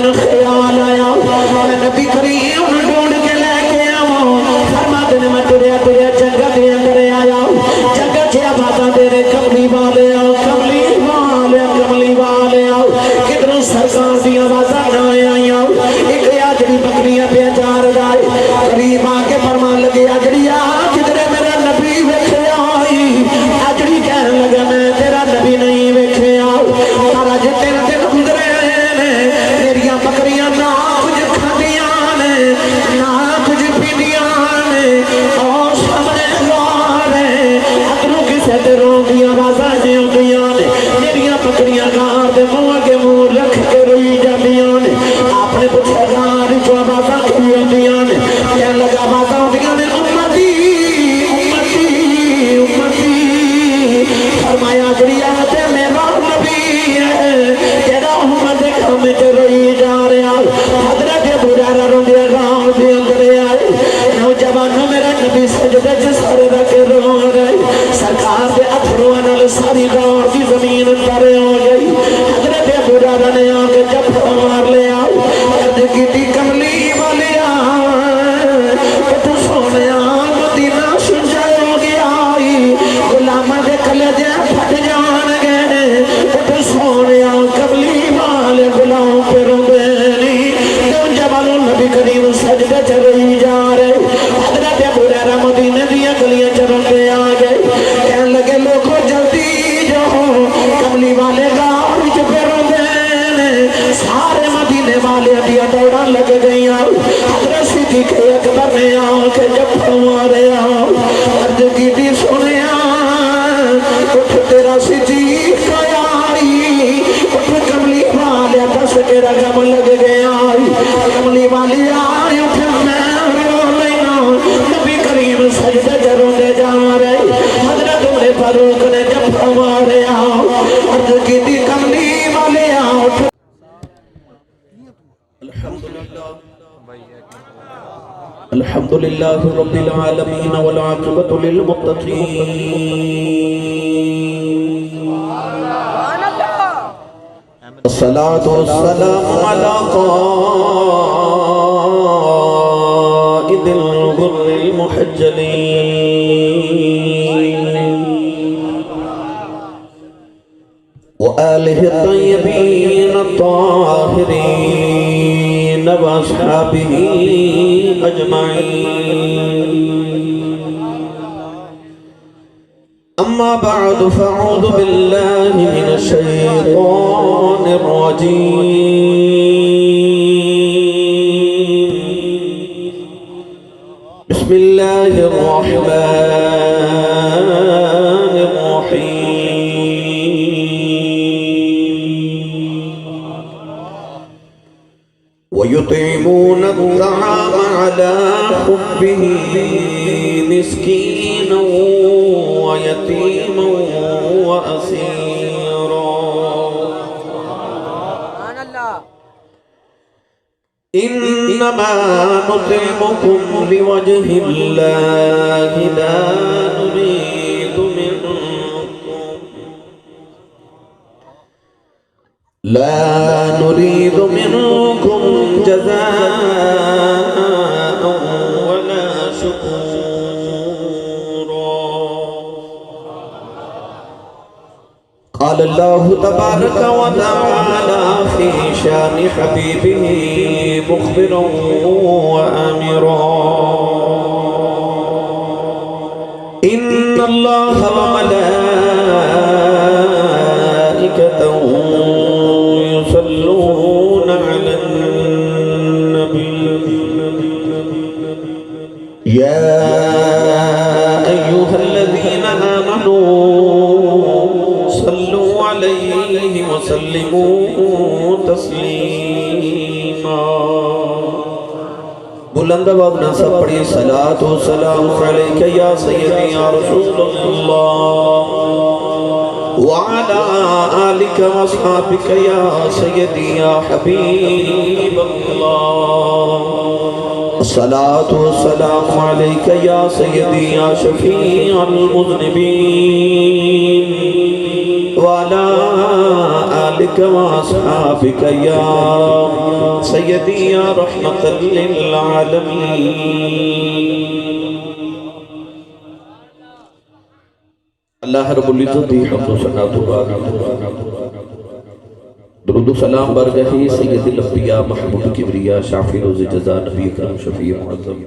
میں خیال آیا میں نبی کریم ڈھونڈ کے لے کے آؤں فرماتے نے میں تریا تریا جگہ دے اندر آیا جگہ چھیا باتاں تیرے کملی والے آؤ کملی والے کملی والے آؤ کدھروں سرکار دیا باتاں نہ آئی آؤ ایک آجڑی بکریاں پہ چار جائے قریب آ کے فرمان لگے آجڑی آ کدھرے میرا نبی ویکھے آئی آجڑی کہنے لگا میں تیرا نبی نہیں ویکھے آؤ تارا جے تیرا دن گزرے میریاں بکریاں نہ کچھ کھدیاں نے نہ کچھ پیڈیاں نے اور سامنے لارے ادروں کسے تے روندیاں بازاں جیوندیاں نے میریاں بکریاں گھر دے منہ کے منہ رکھ کے روئی جاندیاں نے آپ نے پوچھا گھر جو بازاں کیوں ہوندیاں نے کہنے لگا بازاں ہوندیاں نے امتی امتی امتی فرمایا جڑی آتے میرا نبی ہے جڑا امت دے کام وچ روئی جا رہا حضرت ابو ہریرہ رضی اللہ دے اندر آئے نوجوانوں میرا نبی سجدے وچ سر رکھ کے رو رہے سرکار دے اتھروں نال ساری دور دی زمین تر ہو گئی حضرت ابو ہریرہ نے آ کے جھپڑ مار لیا عرض کیتی کملی والیا تو سونیا مدینہ سجا ہو گیا غلاماں دے کلیجے پھٹ جان گے تو سونیا کملی والے غلام پہ روندے نہیں نوجوانوں نبی کریم سجدے چ روئی جا رہے حضرت ابو ہریرہ مدینے دیاں گلیاں چ روندے آ گئے کہنے لگے لوگوں جلدی جاؤ کملی والے غار وچ پہ روندے نے سارے مدینے والے دیاں دوڑاں لگ گئیاں حضرت صدیق اکبر نے آ کے جھپڑ مارے عرض کیتی سنیا اٹھ تیرا صدیق آئی اٹھ کملی والے دس تیرا غم لگ گیا کملی والی آئی اٹھ میں رو لینا نبی کریم سجدے چ روندے جا رہے حضرت عمر فاروق نے جھپڑ مارے عرض کیتی کملی والے اٹھ الحمد لله رب العالمين والعاقبة للمتقين الصلاة والسلام على قائد الغر المحجلين وآله الطيبين الطاهرين وأصحابه أجمعين أما بعد فأعوذ بالله من الشيطان الرجيم بسم الله الرحمن الرحيم ويطعمون الطعام على حبه مسكينا ويتيما وأسيرا إنما نطعمكم لوجه الله لا نريد منكم جزاء ولا شكورا قال الله تبارك وتعالى في شان حبيبه مخبرا وآمرا إن الله وملائكته يصلون على النبي يا أيها الذين آمنوا صلوا عليه وسلموا تسليما بلند آواز سب پڑھی صلاۃ و سلام علیک یا سیدی یا رسول اللہ وعلى آلك وصحابك يا سيدي يا حبيب الله الصلاة والسلام عليك يا سيدي يا شفيع المذنبين وعلى آلك وأصحابك يا سيدي يا رحمة للعالمين. اللہ رب العزت دی حمد و ثنا تو بعد درود و سلام برگاہ سید الانبیاء محمود کبریا شافی روز جزا نبی کرم شفیع معظم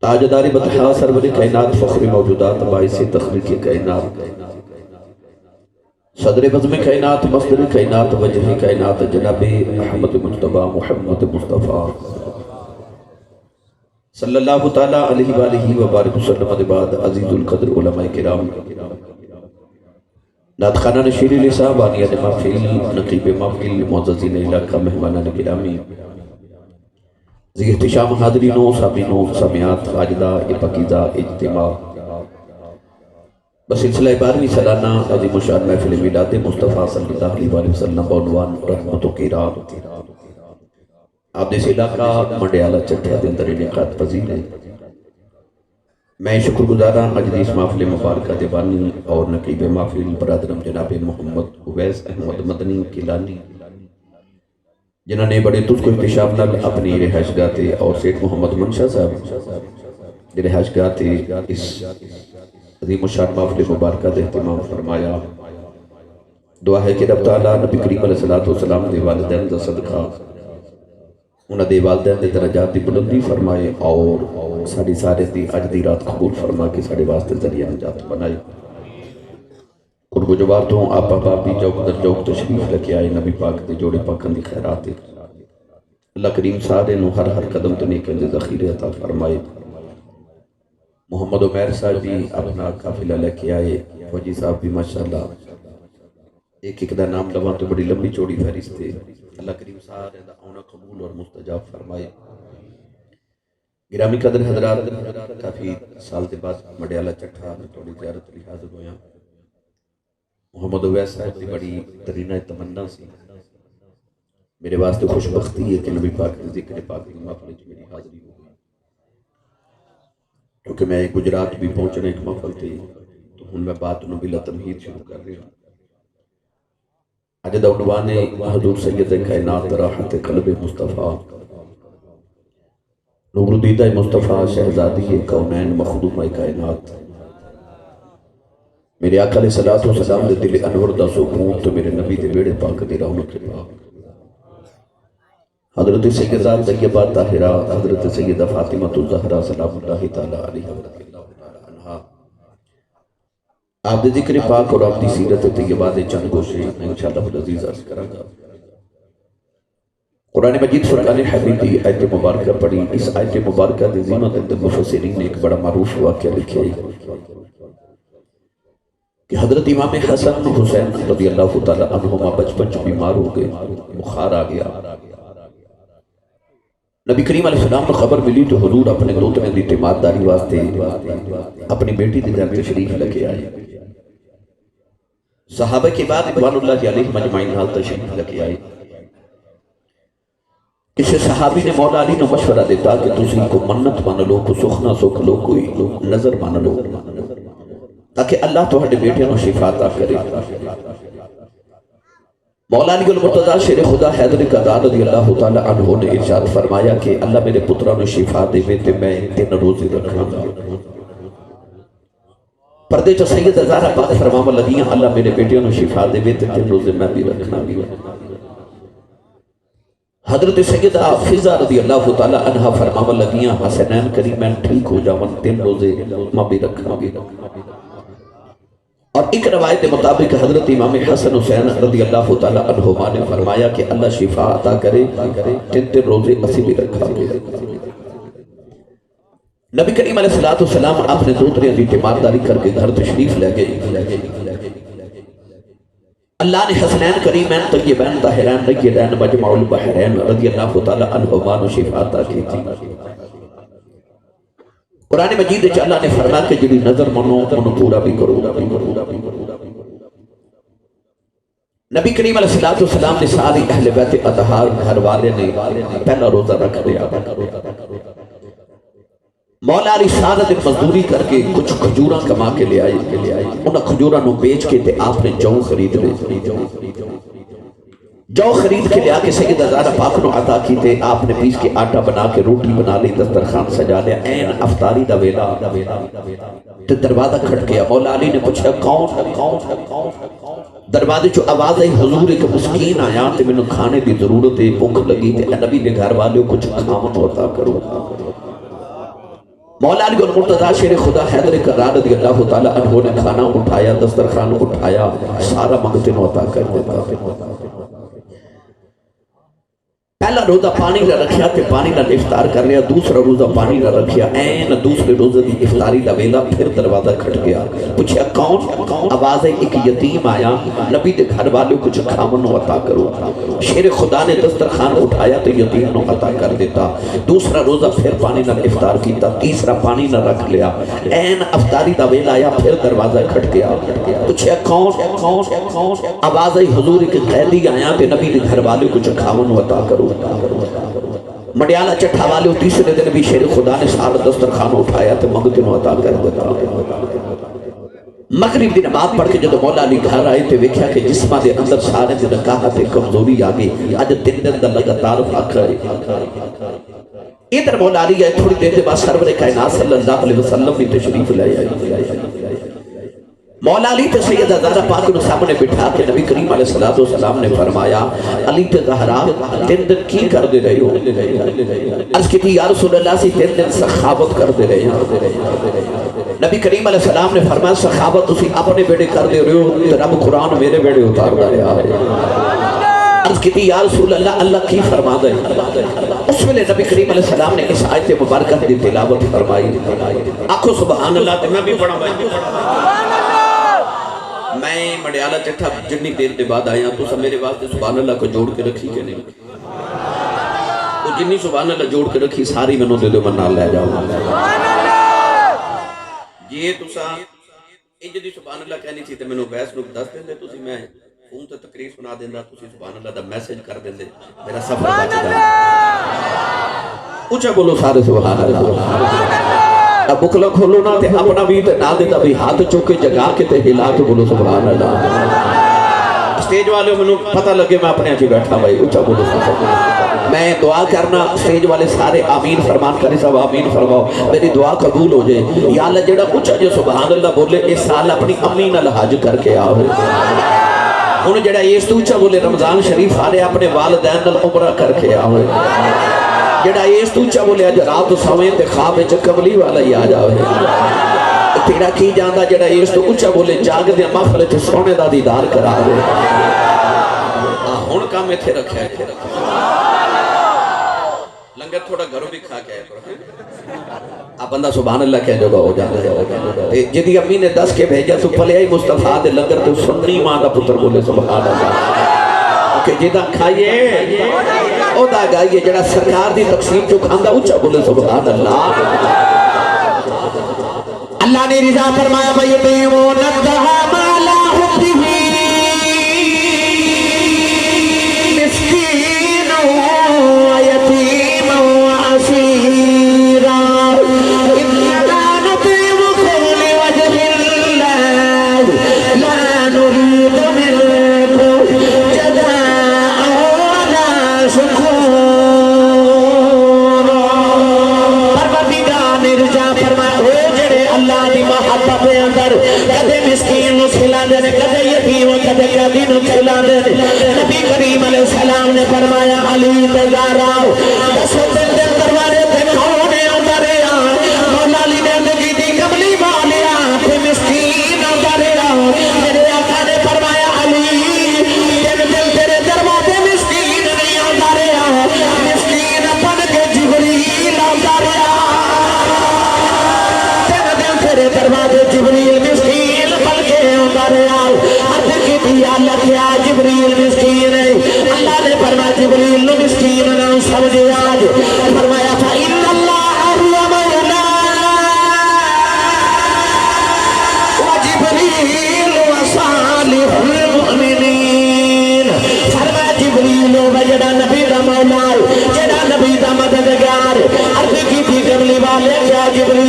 تاجدار بطحا سرور کائنات فخر موجودات باعث تخلیق کائنات صدر بزم کائنات مصدر کائنات وجہ کائنات جناب احمد مجتبی محمد مصطفیٰ صلی اللہ تعالیٰ علیہ وآلہ وبارک وسلم بعد عزیز القدر علماء کرام نعت خانہ نشیر لسا بانیان محفل نقیب محفل معززین علاقہ مہمانان گرامی زی احتشام حاضرینوں سامعینوں سامعات خاجدہ پاکیزہ اجتماع بسلسلہ 12ویں سالانہ عظیم الشان محفل میلاد مصطفیٰ صلی اللہ علیہ وسلم بعنوان رحمتوں کی رات آپ دے سے علاقہ منڈیالہ چٹھا دے اندر انعقاد پذیر ہے. میں شکر گزارا مجلس محفل مبارکہ دیوانی اور نقیب محفل برادرم جناب محمد اویس احمد مدنی کیلانی جنہوں نے بڑے تجھ کو احتشام نال اپنی رہائش گاہ تے اور سیٹ محمد منشا صاحب رہائش گاہ تے اس عظیم الشان محفل مبارکہ دے اہتمام فرمایا. دعا ہے کہ رب تعالیٰ نبی کریم علیہ السلام دے والدین دا صدقہ انہاں دے والدین دے درجات دی بلندی فرمائے اور ساڑی سارے دی اج دی رات قبول فرما کے ساڑے واسطے ذریعہ نجات بنائے. قرب و جوار تو آپ باپ بھی جوک در جوک تشریف لکے آئے نبی پاک دے جوڑے پاکن دی خیرات دے. اللہ کریم سارے نو ہر ہر قدم تنے کے ذخیر عطا فرمائے. محمد عمیر صاحب بھی اپنا قافلہ لے کے آئے. فوجی صاحب بھی ماشاءاللہ ایک ایک دا نام لواں تو بڑی لمبی چوڑی فہرست ہے. اللہ کریم سارے دا آنا قبول اور مستجاب فرمائے. گرامی قدر حضرات کافی سال دے بعد مڈیالہ چٹھا میں تھوڑی زیارت لی حاضر ہویا. محمد اویس صاحب دی بڑی ترینہ تمنا سی میرے واسطے خوش بختی ہے کہ نبی پاک کے ذکر پاک کی محفل میں میری حاضری ہو گئی کیونکہ میں گجرات بھی پہنچنے ایک محفل تھی تو ہن میں بات نبیلہ تمہید شروع کر رہا ہوں. عجدہ عنوان حضور سید کائنات راحت قلب مصطفیٰ نور دیدہ مصطفیٰ شہزادی کونین مخدومہ کائنات. میرے آقا علیہ السلام دے دل انور دا سکون تو میرے نبی دے بیڑے پاک دی رونق پاک حضرت سیدہ طیبہ طاہرہ حضرت سیدہ فاطمہ الزہرا سلام اللہ تعالیٰ علیہ عنہا آپ دے ذکر پاک اور آپ دی سیرت طیبہ دے چند گوشے میں انشاءاللہ العزیز عرض کروں گا. قرآن مجید فرقان حمید دی آیت مبارکہ پڑھی. اس آیت مبارکہ دے زینت اندر مفسرین نے ایک بڑا معروف واقعہ لکھے کہ حضرت امام حسن حسین رضی اللہ تعالیٰ عنہما بچپن جو بیمار ہو گئے بخار آ گیا. نبی کریم علیہ السلام کو خبر ملی تو حضور اپنے دوتنے دی تیمارداری واسطے اپنی بیٹی دی جان تشریف لگے آئے. صحابہ کے بعد اقبال اللہ علیہ مجمعین حال تشریف لگے آئے. کسی صحابی نے مولا علی نے مشورہ دیتا کہ تسی کو منت مان لو کو سخنا سکھ لو کوئی نظر مان لو تاکہ اللہ تہاڈے بیٹیاں نو شفا عطا کرے. مولا علی المرتضیٰ شیر خدا حیدر قدار رضی اللہ تعالی عنہ نے ارشاد فرمایا کہ اللہ میرے پترہ نو شفا دے تے میں 3 روزے رکھاں گا. پردے چ سید زہرا پاک فرماوا لگیاں اللہ میرے بیٹیاں نو شفا دے تے 3 روزے میں بھی رکھنا گا. حضرت سیدہ فضہ رضی اللہ تعالی عنہ فرماوا لگیاں حسنین کریمین ٹھیک ہو جاون 3 روزے میں بھی رکھنا گا. اور ایک روایت مطابق حضرت امام حسن حسین رضی اللہ تعالی عنہما نے فرمایا کہ اللہ شفا عطا کرے 3 روزے اسی بھی رکھا گے. نبی کریم علیہ السلام اپنے دوترے دی تیمارداری کر کے گھر تشریف لے گئے. اللہ نے حسنین کریمین طیبین طاہرین نیرین مجمع البحرین رضی اللہ تعالی عنہما نے شفا عطا کی تھی. قرآن مجید وچ اللہ نے فرمایا کہ جڑی نظر منو انہوں پورا بھی کرو. نبی کریم علیہ السلام نے ساری اہل بیت اطہار گھر والے نے پہلا روزہ رکھ دیا. مولا علی سارا دن مزدوری کر کے کچھ کھجوراں کما کے لے آئی انہاں کھجوراں نو بیچ کے تے آپ نے جو خرید لے جو خرید کے لے آ کے سیدہ زہرا پاک نو عطا کی تے آپ نے پیس کے آٹا بنا کے روٹی بنا لی دسترخوان سجا لیا این افطاری دا ویلا تے دروازہ کھٹ گیا مولا علی نے پوچھا کون دروازے جو آواز آئی حضور ایک مسکین آیا تے میں نے کھانے دی ضرورت ہے بھوک لگی تے نبی نے گھر والے کچھ کھاون ہوتا کرو مولا علی گل مرتضی شیر خدا حیدر کرار رضی اللہ تعالیٰ عنہ نے کھانا اٹھایا دسترخوان اٹھایا سارا منگتے نو عطا کر دیتا پہلا روزہ پانی نہ رکھیا تے پانی نہ افطار کر لیا دوسرا روزہ پانی نہ رکھیا این دوسرے روزہ دی افطاری دا ویلا پھر دروازہ کھٹ گیا پوچھا کون آواز ہے ایک یتیم آیا نبی دے گھر والے کچھ کھاون نو عطا کرو شیر خدا نے دسترخوان اٹھایا تے یتیم نو عطا کر دیتا دوسرا روزہ پھر پانی نہ افطار کیتا تیسرا پانی نہ رکھ لیا این افطاری دا ویلا آیا پھر دروازہ کھٹ گیا پوچھا کون آواز ہے حضور ایک قیدی آیا تے نبی دے گھر والے کچھ کھاون نو عطا کرو مڈیالہ چٹھا والے تیسرے دن بھی شیر خدا نے سارا دسترخوان اٹھایا تو منگتے نو عطا کر دیتا مغرب دی نماز پڑھ کے جب مولا علی گھر آئے تے ویکھیا کہ جسمہ دے اندر سارے دن کہا تے کمزوری آگئی آج 3 دن دا لگاتار فاقہ ہے ادھر مولا علی آئے تھوڑی دیر دے بعد سرور کائنات صلی اللہ علیہ وسلم بھی تشریف لے آئی مولا علی تے سیدہ زہرا پاک نے سامنے بٹھا کے نبی کریم علیہ السلام نے فرمایا علی تے زہرا 3 دن کی کر دے رہے ہو عرض کی تھی یا رسول اللہ سے 3 دن سخاوت کر دے رہے ہیں نبی کریم علیہ السلام نے فرمایا سخاوت تسی اپنے بیڑے کر دے رہے ہو رب قرآن میرے بیڑے اتار دا رہا ہے عرض کی تھی یا رسول اللہ اللہ کی فرما دے اس ویلے نبی کریم علیہ السلام نے اس آیت مبارکہ دی تلاوت فرمائی آنکھو سبحان اللہ تے میں بھی پڑھا بھائی میں مڈیالہ چٹھا جنی دیر دے بعد آیا تو سب میرے واسطے سبحان اللہ کو جوڑ کے رکھی کہ نہیں وہ جنی سبحان اللہ جوڑ کے رکھی ساری منوں دے دو من نال لے جاؤ یہ تو سا انج دی سبحان اللہ کہنی تھی تے مینوں ویس نو دس دیندے تسی میں فون تے تقریر سنا دیندا تسی سبحان اللہ دا میسج کر دیندے میرا سفر بچ جاندا اونچا بولو سارے سبحان اللہ اب بکلا کھولو نا تے اپنا بھی تے نہ دیتا بھی ہاتھ چوکے جگا کے تے ہلا کے بولو سبحان اللہ سٹیج والے منوں پتہ لگے میں اپنے اچھی بیٹھا بھائی اونچا بولو سبحان اللہ میں دعا کرنا سٹیج والے سارے آمین فرمان کرے سب آمین فرماؤ میری دعا قبول ہو جائے یا اللہ جڑا اونچا جو سبحان اللہ بولے اس سال اپنی امی نال حج کر کے آؤ انہوں جڑا اس تو اونچا بولے رمضان شریف آ رہے اپنے والدین نال عمرہ کر کے آؤ جڑا اس تو اونچا بولے اج رات سویں تے خواب وچ کملی والا ہی آ جاوے تیرا کی جاندا جڑا اس تو اونچا بولے جاگ دے محفل وچ سونے دا دیدار کراوے ہن کام ایتھے رکھیا ہے لنگر تھوڑا گھروں بھی کھا کے آئے کرو آپ بندہ سبحان اللہ کہہ جو گا ہو جاتا ہے جدی امی نے 10 کے بھیجا تو پلے آئی مصطفیٰ دے لنگر تو سننی ماں دا پتر بولے سبحان اللہ کہ جدہ کھائیے او دا گائیے جڑا سرکار دی تقسیم جو کھاندہ اونچا بولے سبحان اللہ اللہ نے رضا فرمایا فَيُطِعِمُونَ الطَّعَامَ عَلَىٰ حُبِّهِ مِسْكِينًا وَيَتِيمًا وَأَسِيرًا إِنَّمَا نُطْعِمُكُمْ لِوَجْهِ اللَّهِ لَا نُرِيدُ مِنكُمْ جَزَاءً وَلَا شُكُورًا پروردگار نے رضا فرمایا اللہ دی محبت دے اندر کدے مسکین نو کھلا دے کدے یتیم کدے قیدی نو کھلا دے نبی کریم علیہ السلام نے فرمایا علی تے زہرا دسو دل دے دروازے تے کون اوندا رہیا مولا علی نے زندگی دی کملی والیا تے مسکین اوندا رہیا میرے آقا نے فرمایا علی دل تیرے دروازے مسکین نہیں اوندا رہیا مسکین بن کے جبریل اوندا رہیا دروازے جبریل مسکین بن کے اوندا رہیا عرض کی تھی اللہ کیا جبریل مسکین ہے اللہ نے فرمایا جبریل نو مسکین نہ سمجھے آج فرمایا تھا ان اللہ هو مولا وجبریل وصالح المؤمنین فرمایا جبریل و جڑا نبی دا مولا جڑا نبی دا مددگار عرض کی تھی کملی والے کیا جبریل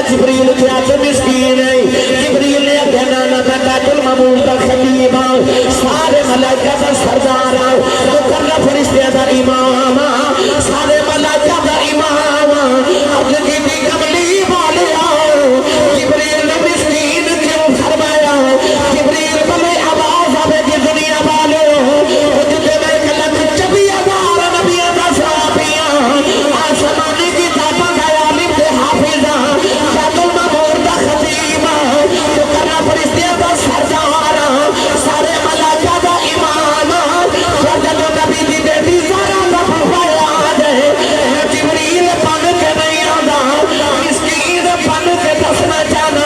جبریل کیا تو مسکین ہے جبریل نے کہنا نہ میں بیت المعمور کا خطیب ہوں سارے ملائکہ کا سردار ہوں مقرر فرشتے کا امام سارے ملائکہ کا امام عرض کی بھی کملی والے آؤ جبریل نے مسکین کیوں فرمایا جبریل بلے آواز آوے کی دنیا والے جتے میں کلک چبی ادار نبیوں کا صحابیاں آسمانی کی تابہ خیالی کے حافظاں بیت المعمور کا خطیب مقرر فرشتے کا سردار سارے ملائکہ کا امام جب نبی دی بیٹی سارا لفظ بیان ہے جبریل بن کے نہیں آندا مسکین بن کے دسنا چاہنا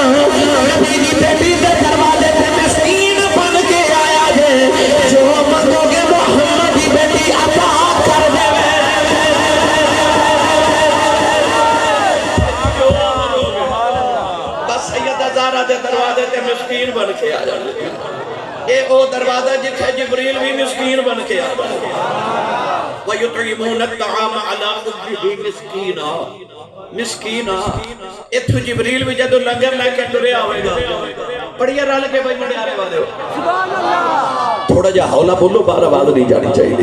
نبی دی بیٹی دے دروازے تے مسکین بن کے آیا ہے جو منگو گے محمد دی بیٹی عطا کر دے بس سیدہ زہرا دے دروازے تے مسکین بن کے آ جانے اے او دروازہ جتھے جبریل بھی مسکین بن کے آ جانے وَيُطْعِمُونَ الطَّعَامَ عَلَىٰ حُبِّهِ مِسْكِينًا مسکینہ اتھو جبریل بھی جدو لنگر لے کے ٹرے آوے گا پڑھیا رل کے بھائی بڑے آرے والے ہو تھوڑا جا حولا بولو بار آواز نہیں جانی چاہیے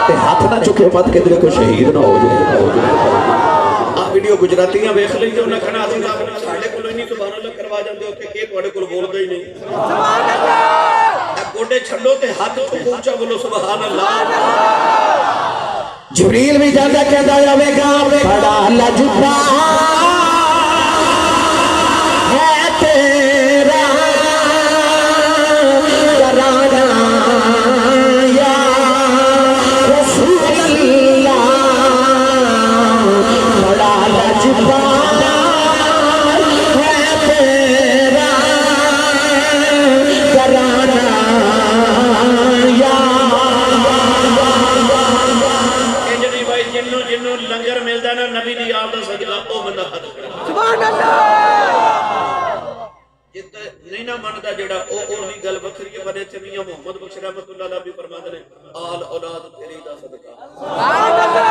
تے ہاتھ نہ چکے مت کے دلے کو شہید نہ ہو جائے آپ ویڈیو گجراتیاں بیخ لیں جو نہ کھنا آتی ساڑھے کلو ہی نہیں سبحان اللہ کروا جاندے ہوتے کہ توڑے کل بول گئی نہیں اب گوڑے چھڑو تے ہاتھ کو پوچھا بولو سبحان اللہ جبریل بھی جاندہ کہتا ہے گا بڑا لجبا ہے تیرا ترانا یا رسول اللہ بڑا لجبا ہے تیرا ترانا یا جنہوں لنگر ملتا نا نبی دی آپ دا صدقہ او بندہ حد سبحان اللہ جتا نہیں نہ مانتا جڑا او دی گل بکری ہے بنے چمیہ محمد بخش رحمت اللہ علیہ بھی فرماتے ہیں آل اولاد تیری دا صدقہ سبحان اللہ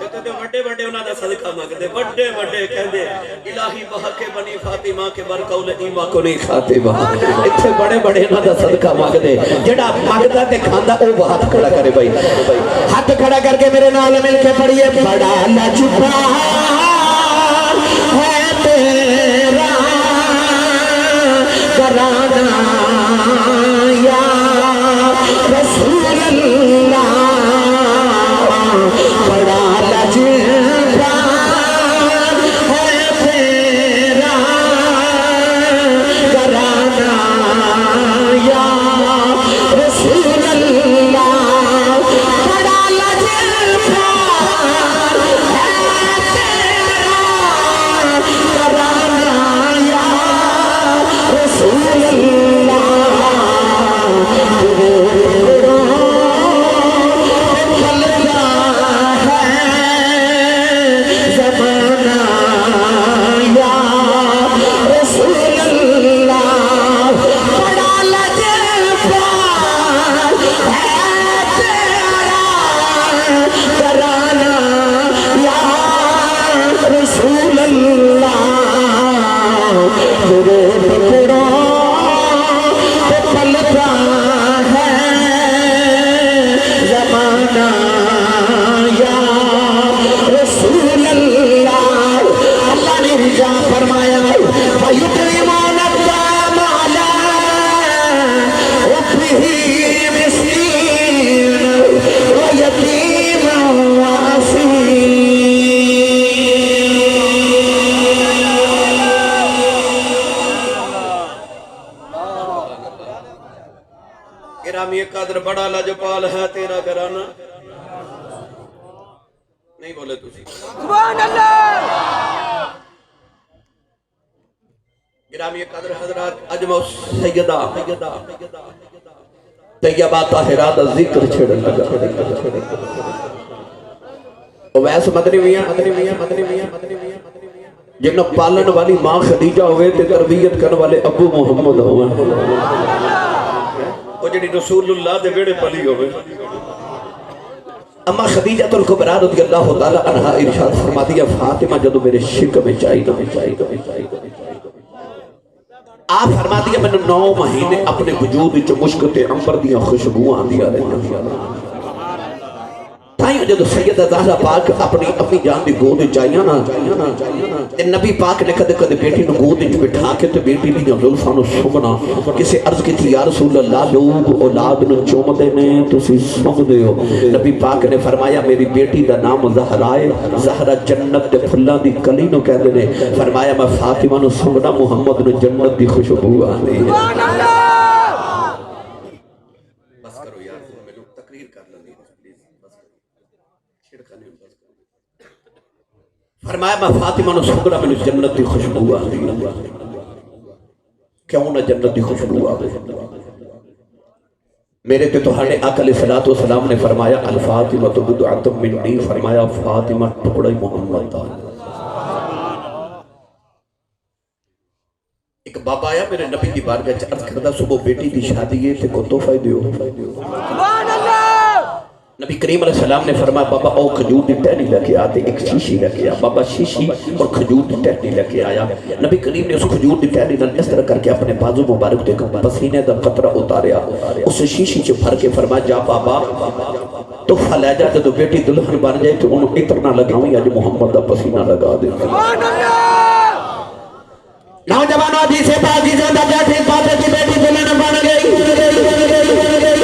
دیکھتے ہیں بڑے بڑے انہاں دا صدقہ مانگتے بڑے بڑے کہندے الہی بحق بنی فاطمہ کے برقول ایمہ کو نہیں کھاتے وہاں اتھے بڑے بڑے انہاں دا صدقہ مانگتے جڑا مانگتا تے کھاندا او ہاتھ کھڑا کرے بھائی ہاتھ کھڑا کر کے میرے نال مل کے پڑھیے بڑا لجبا ہے تیرا ترانا یا رسول اللہ بڑا لجبا ہے تیرا ترانا یا رسول اللہ بڑا لجبا ہے تیرا ترانا یا رسول اللہ چلتا ہے زمانہ یا رسول اللہ بڑا لجبا ہے تیرا ترانا یا رسول اللہ تیرے ٹکڑوں پہ پلتا ہے زمانہ یا رسول اللہ اللہ نے رجا فرمایا وَيُطْعِمُونَ الطَّعَامَ عَلَىٰ حُبِّهِ مِسْكِينًا وَيَتِيمًا گرامی قدر بڑا لاجپال ہے تیرا گرانا نہیں بولے تسی سبحان اللہ گرامی قدر حضرات اجمع سیدہ طیبہ طاہرہ دا ذکر چھڑن لگا ویس مدنی میاں جنہوں پالن والی ماں خدیجہ ہوئے تے تربیت کرنے والے ابو محمد ہوئے وہ جنہی رسول اللہ دے بیڑے پلی ہوئے اما خدیجہ الکبریٰ رضی اللہ تعالی عنہا ارشاد فرما دیا فاطمہ جدو میرے شک میں چاہیے آپ فرما دیا میں نے 9 مہینے اپنے وجود جو مشکت عنبر دیا خوشبوئیں دیا رہا تائیں جدو سیدہ زہرا پاک اپنی اپنی جان دی گود چاہیے نا نبی پاک نے کدے کدے بیٹی نو گود وچ بٹھا کے تے بیٹی دی زلفاں نو سونگنا کسے عرض کی تھی یا رسول اللہ لوگ اولاد نو چومدے نے تسی سونگدے ہو نبی پاک نے فرمایا میری بیٹی دا نام زہرا ہے زہرا جنت دے پھلاں دی کلی نو کہندے نے فرمایا میں فاطمہ نو سونگنا محمد نو جنت دی خوشبو آندی ہے سبحان اللہ بس کرو یار میں لوگ تقریر کر لیں فرمایا میں فاطمہ نو سونگنا میں جنت دی خوشبو آندی ہے کیوں نہ جنت دی خوشبو آندی میرے تے تہاڈے آقا علیہ الصلوۃ والسلام نے فرمایا الفاطمہ بضعۃ منی فرمایا فاطمہ ٹکڑا محمد دا ایک بابا آیا میرے نبی کی بارگاہ چ عرض کردا صبح بیٹی دی شادی ہے تے کو تحفہ دیو سبحان اللہ نبی کریم علیہ السلام نے فرمایا بابا او کھجور دی ٹہنی لے کے آتے ایک شیشی لے کے آیا بابا شیشی اور کھجور دی ٹہنی لے کے آیا نبی کریم نے اس کھجور دی ٹہنی نال اس طرح کر کے اپنے بازو مبارک دیکھا پسینے دا قطرہ اتاریا اس شیشی چ بھر کے فرمایا جا بابا تحفہ لے جا جدو بیٹی دلہن بن جائے تو انہوں اتنا لگاؤں یا جو محمد دا پسینہ لگا دے سبحان اللہ نوجوانوں جی سے پاکی زندہ جاتی پاتے کی بیٹی دلہن بن گئی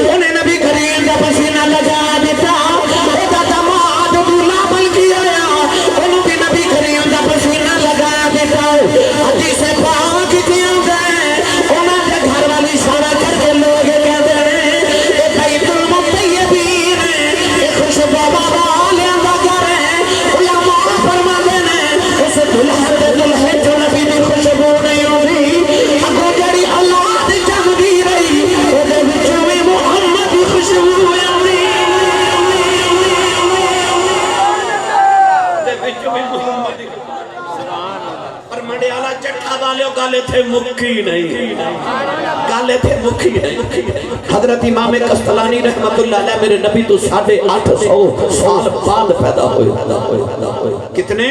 انہیں نبی کریم دا پسینہ لگا دیتا ایتا دماد دولہ بن گیا انہوں بھی نبی کریم دا پسینہ لگا دیتا جی سے پاکی جیندے انہوں نے گھر والی سارا کر کے لوگ کہتے ہیں اے بیت المطیبین اے خوشبو والے دا گھر ہے علماء فرما دینے اس دلہن دے دلہن جو نبی دی خوشبو نہیں ہوتی اگو جڑی اولاد جگ دی رہی او دے وچوں میں محمد دی خوشبو آوی دے وچوں میں محمد دی پر منڈے والا چٹھا والے گالے تھے مکی نہیں گالے تھے مکی نہیں حضرت امام قسطلانی رحمت اللہ علیہ میرے نبی تو 850 سال بعد پیدا ہوئے کتنے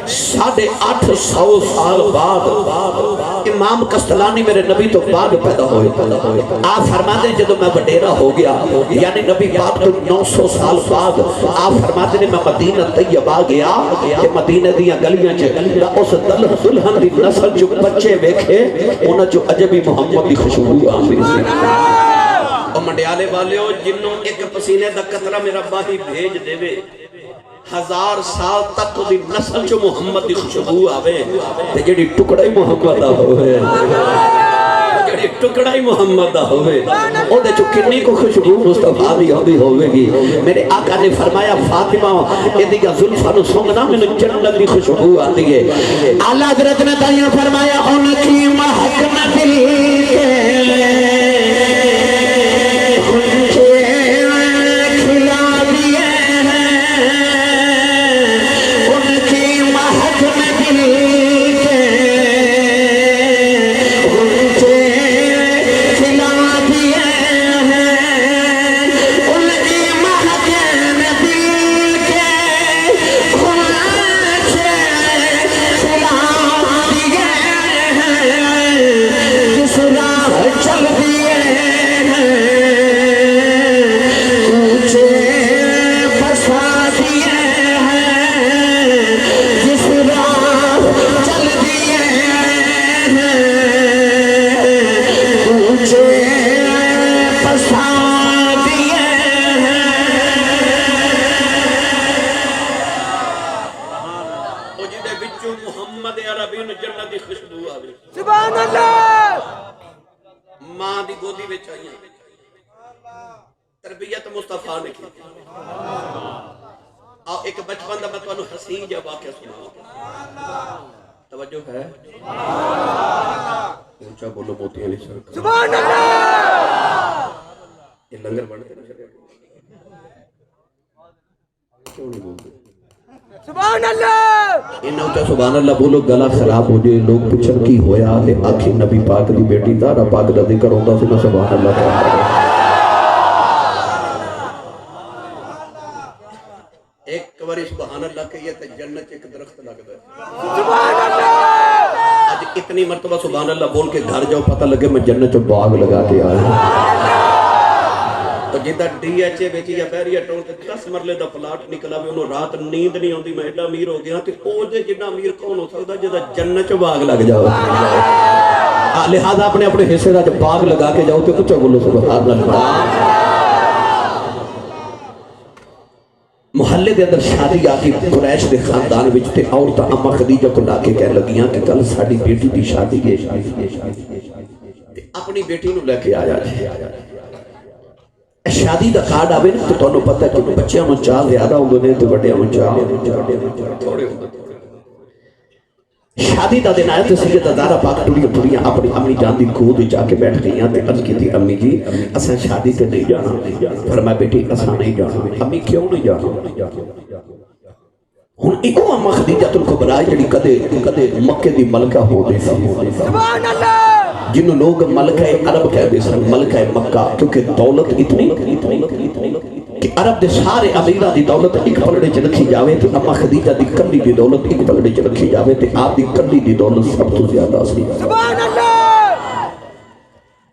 850 سال بعد امام قسطلانی میرے نبی تو بعد پیدا ہوئے آپ فرماتے ہیں جدو میں وڈیرا ہو گیا یعنی نبی پاک تو 900 سال بعد آپ فرماتے ہیں میں مدینہ طیبہ گیا کہ مدینہ دیاں گلیاں چ اس دلہن دی نسل جو بچے ویکھے انہاں جو عجبی محمد دی خوشبو آوی سی او منڈیالے والےو جنوں ایک پسینے دا قطرہ میرا باہی بھیج دے 1000 سال تک دی نسل جو محمد دی خوشبو آوے تے جڑی ٹکڑا ہی محمد دا ہوئے جڑی ٹکڑا ہی محمد دا ہوئے او دے جو کنی کو خوشبو مصطفیٰ دی ہوئی ہوئے گی میرے آقا نے فرمایا فاطمہ ایدی کا زلفہ نو سونگنا میں نے جنت دی خوشبو آتی ہے اعلیٰ حضرت نے تائیوں فرمایا ان کی محکم دل کے سبحان اللہ ماں دی گودی میں چاہیے تربیت مصطفیٰ نے کی آؤ ایک بچپن دا بتوانو حسین جا واقعہ سنا توجہ ہے اونچا بولو موتی علی سرکار سبحان اللہ یہ لنگر بڑھتے نا کیوں نہیں بولتے سبحان اللہ انہا ہوتا سبحان اللہ بولو گلا خراب ہو جائے لوگ پچھر کی ہویا لے آنکھیں نبی پاک دی بیٹی دارا پاک دا ذکر ہوتا سنا سبحان اللہ تے جنت ایک درخت لگتا ہے. سبحان اللہ. آج اتنی مرتبہ سبحان اللہ بول کے گھر جاؤ پتہ لگے میں جنت باغ لگا کے آیا. تو جدہ ڈی ایچ اے بیچی یا بیریا ٹون تے 10 مرلے دا پلاٹ نکلا بھی انہوں رات نیند نہیں ہوندی میں ایڈا امیر ہو گیا تے او جے جنہ امیر کون ہو سکتا جدہ جنت باغ لگ جاؤ. لہذا اپنے اپنے حصے دا جب باغ لگا کے جاؤ تے کچھ بولو سبحان اللہ. محلے دے اندر شادی آکی قریش دے خاندان وچ تے عورتاں اما خدیجہ کو لا کے کہہ لگیاں کہ کل ساڈی بیٹی دی شادی ہے تے اپنی بیٹی نو لے کے آیا جائے. شادی دا کارڈ آوے نا تو تانوں پتہ ہے کہ بچیاں نوں چاہ زیادہ ہوندے نے تے وڈیاں نوں چاہ تھوڑے ہوندے. شادی دا دن آیا تو سیدہ زہرا پاک ٹوڑیاں اپنی امی جان دی گود وچ آ کے بیٹھ گئیاں تے عرض کیتی امی جی اساں شادی تے نہیں جانا. فرمایا بیٹی اساں نہیں جانا. امی کیوں نہیں جانا؟ ہن ایکو اما خدیجہ الکبریٰ جڑی کدے مکے دی ملکہ ہو گئی سی سبحان اللہ. جنہوں لوگ ملکہ عرب کہتے ہیں ملکہ مکہ کیونکہ دولت اتنی کہ عرب دے سارے امیرہ دی دولت ایک پلڑے چ رکھی جاوے تے اما خدیجہ دی کلی دی دولت ایک پلڑے چ رکھی جاوے تے آپ دی کلی دی دولت سب تو زیادہ سی. سبحان اللہ.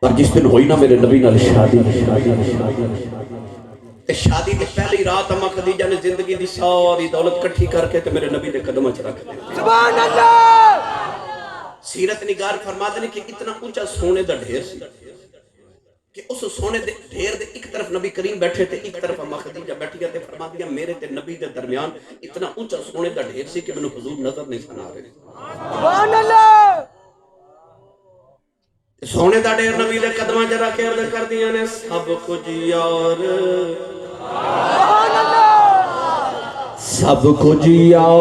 پر جس دن ہوئی نا میرے نبی نال شادی تے پہلی رات اما خدیجہ نے زندگی دی ساری دولت کٹھی کر کے تے میرے نبی دے قدماں چ رکھ دی. سبحان اللہ. سیرت نگار فرماتے ہیں کہ اتنا اونچا سونے دا ڈھیر سی کہ اس سونے دے ڈھیر دے ایک طرف نبی کریم بیٹھے تھے ایک طرف اما خدیجہ بیٹھی تے فرما دیا میرے تے نبی دے درمیان اتنا اونچا سونے دا ڈھیر سی کہ میں نے حضور نظر نہیں سنا رہے. سبحان اللہ. سونے دا ڈھیر نبی دے قدماں چ رکھ کے عرض کر دیا نے سب کچھ یار سبحان اللہ. سب کچھ یار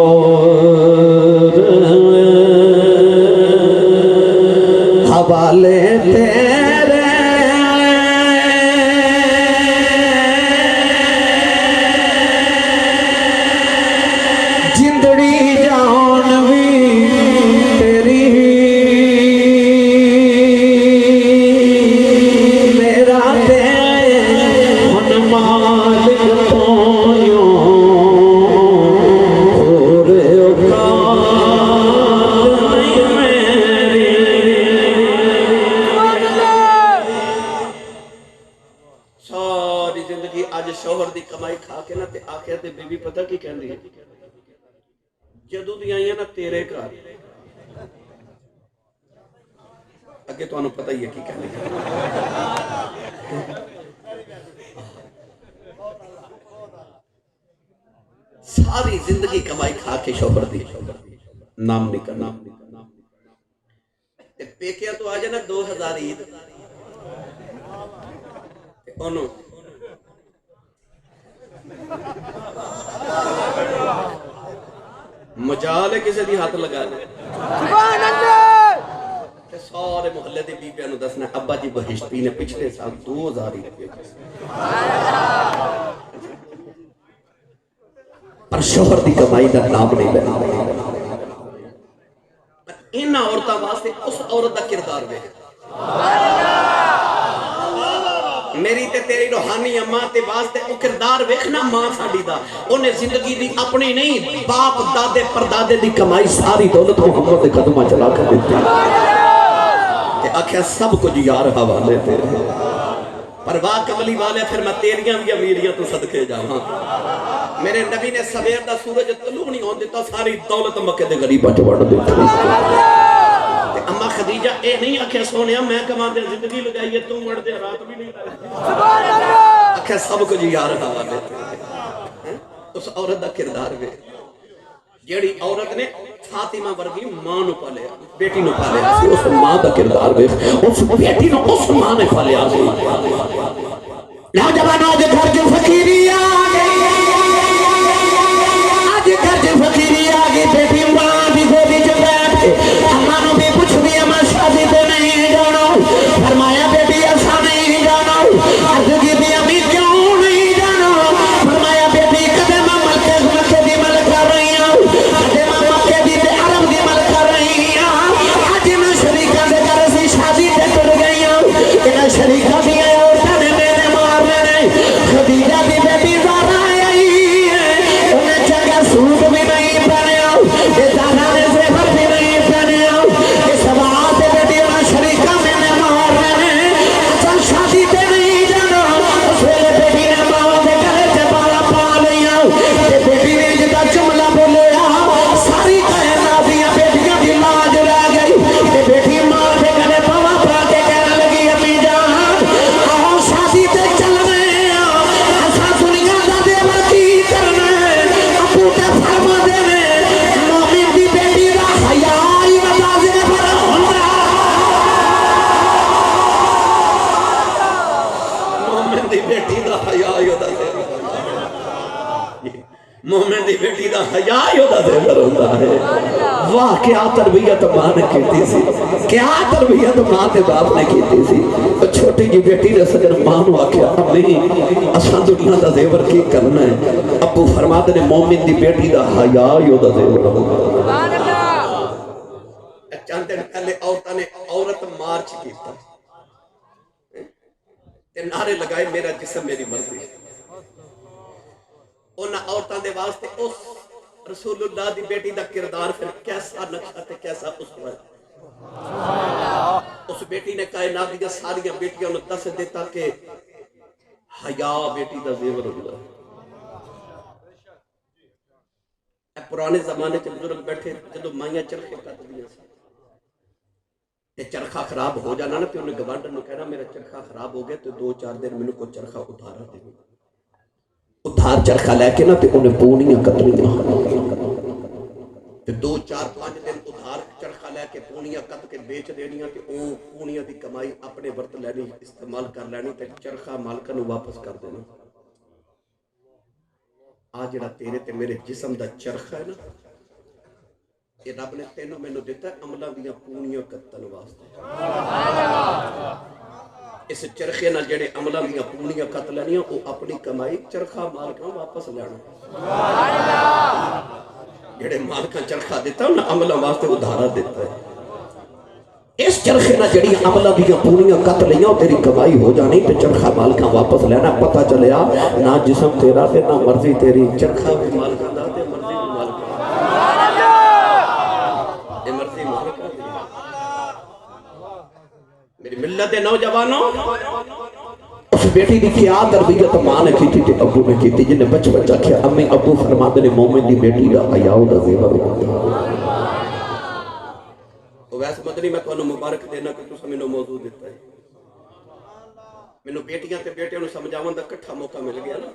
حوالے تیرے جندڑی جان بھی تیری میرا تے ہن مالک تو یوں ہو رہے شوہر دی کمائی کھا کے نا تے آخیا تے بی بی پتہ کی کہندی ہے جدوں دی آئیاں نا تیرے گھر اگے تانوں پتہ ہی ہے کی کہندی ہے. ساری زندگی کمائی کھا کے شوہر دی نام نہیں کرنا تے پیکیا تو آ جانا 2000 عید انہوں مجال ہے کسی دی ہاتھ لگا دے سبحان اللہ. سارے محلے دے بیبیاں نو دسنا ابا جی بہشتی نے پچھلے سال 2000 روپے پر شوہر دی کمائی دا نام نہیں لینا. ان عورتاں واسطے اس عورت دا کردار وے میری تے تیری روحانی اماں تے واسطے او کردار ویکھنا ماں ساڈی دا اونے زندگی دی اپنی نہیں باپ دادے پردادے دی کمائی ساری دولت محمد دے قدماں چلا کر دیتی تے آکھیا سب کچھ یار حوالے تیرے پر واہ کملی والے پھر میں تیریاں بھی امیریاں تو صدقے جاواں. میرے نبی نے سویر دا سورج طلوع نہیں ہون دیتا ساری دولت مکے دے غریباں چ وڈ دیتی. اما خدیجہ اے نہیں آکھیا سونیا میں کما دے زندگی لگائی ہے تو مڑ دے رات بھی نہیں سبحان اللہ. آکھیا سب کچھ یار حوالے تیرے. اس عورت دا کردار وے جیڑی عورت نے فاطمہ ورگی ماں نو پالیا بیٹی نو پالیا سی اس ماں دا کردار وے اس بیٹی نو اس ماں نے پالیا سی. نوجوانوں دے گھر جو فقیری آ گئی آج گھر جو فقیری آ گئی بیٹی ماں بھی گودی چ بیٹھے اماں نو بھی پوچھ دی اماں شادی تے نہیں جانا فرمایا بیٹی ایسا نہیں جانا عرض کی بھی امی کیوں نہیں جانا فرمایا بیٹی کدے ماں مکے دی ملک کر رہی ہوں کدے ماں مکے دی تے عرب دی ملک کر رہی ہوں اج میں شریکاں دے گھر سی شادی تے ٹر گئی ہوں انہاں شریکاں دی عورتاں نے میرے مارنے خدیجہ دی بیٹی دی بیٹی دا حیا ہی دا زیور ہوتا ہے واہ کیا تربیت ماں نے کیتی سی کیا تربیت ماں تے باپ نے کیتی سی چھوٹی جی بیٹی نے سجن ماں نو آکھیا امی اساں دنیا دا زیور کی کرنا ہے ابو فرماتے نے مومن دی بیٹی دا حیا ہی دا زیور ہوتا چند دن پہلے عورتوں نے عورت مارچ کیتا تے نعرے لگائے میرا جسم میری مرضی انہاں عورتوں دے واسطے اس رسول اللہ دی بیٹی دا کردار پھر کیسا نقشہ تے کیسا اسوا اس بیٹی نے کائنات دی ساری بیٹیاں نوں دس دیتا کہ حیا بیٹی دا زیور ہوتا ہے پرانے زمانے چ بزرگ بیٹھے جدو مائیاں چرخے کٹ دیاں سی تے چرخا خراب ہو جانا نا تے انہیں گوانڈر نوں کہنا میرا چرخا خراب ہو گیا تو 2-4 دن میں کو چرخا ادھارا دے ادھار چرخا لے کے نا تے انہیں پونیاں کتنیاں تے 2-4-5 دن ادھار چرخا لے کے پونیاں کت کے بیچ دینیاں تے او پونیاں دی کمائی اپنے ورت لینی استعمال کر لینی تے چرخا مالکاں نوں واپس کر دینا آج جڑا تیرے تے میرے جسم دا چرخا ہے نا یہ رب نے تینوں میں دیتا ہے عملہ دیاں پونیاں کتن واسطے اس چرخے نہ جڑے عملہ دیاں پونیاں کت لینیاں وہ اپنی کمائی چرخا مالکاں واپس لینا جڑے مالکاں چرخا دیتا ہے انہاں عملہ واسطے ادھارا دیتا ہے اس چرخے نہ جڑی عملہ دیاں پونیاں کت لیاں تیری کمائی ہو جانی تے چرخا مالکاں واپس لینا پتہ چلیا نہ جسم تیرا تے نہ مرضی تیری چرخا بھی مالکاں دا تے مرضی بھی مالکاں میری ملت نوجوانوں اس بیٹی دی کیا تربیت ماں نے کی تھی ابو نے کی تھی جنہیں بچہ کیا امی ابو فرماتے نے مومن دی بیٹی دا حیا دا زیور ویسے مدنی میں تو مبارک دینا کہ تساں مینوں موضوع دیتا ہے مینوں بیٹیاں تے بیٹیاں نوں سمجھاون دا کٹھا موقع مل گیا نا